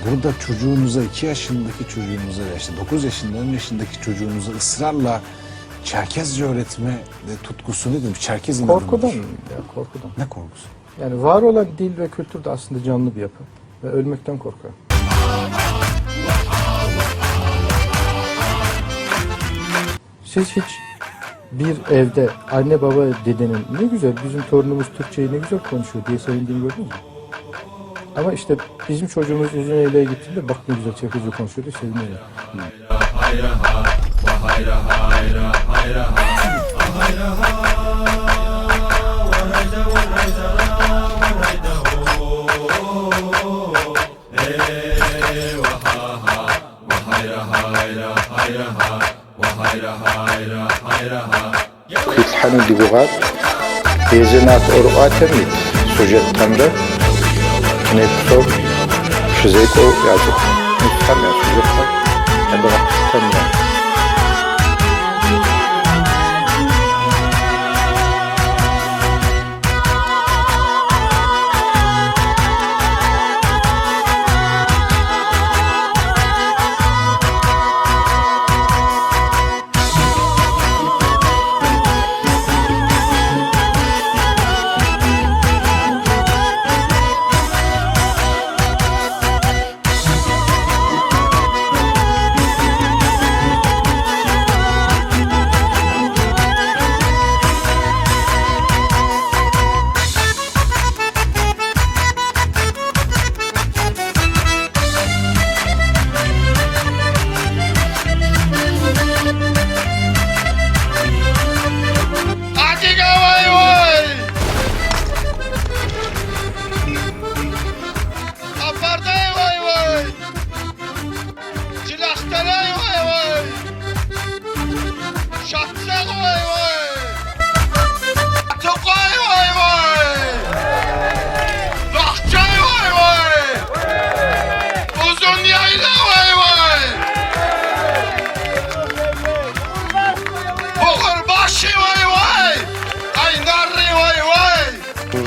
burada çocuğunuza, 2 yaşındaki çocuğunuza, işte 9 yaşında, 10 yaşındaki çocuğunuza ısrarla Çerkezce öğretme tutkusu nedir? Çerkez inadı Korkudan mıdır? ya, korkudan. Ne korkusu? Yani var olan dil ve kültür de aslında canlı bir yapı ve ölmekten korkuyor. Siz hiç bir evde anne baba dedenin ne güzel bizim torunumuz Türkçeyi ne güzel konuşuyor diye sevindiğini gördünüz mü? Ama işte bizim çocuğumuz Uzuneyli'ye gittiğinde bak ne güzel Çerkezce konuşuyor diye seviniyor. يتحن دبوغات يزنات أرقات تميت سجد تمرة نتفو شزيكو يعجب نتحن يا سجد عندما تمرة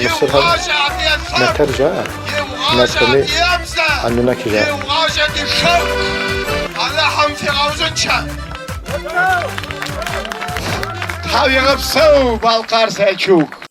مصر متى رجع متى عندنا كذا اللحم في غوزنشا هاوي غبسو بالقار سايشوك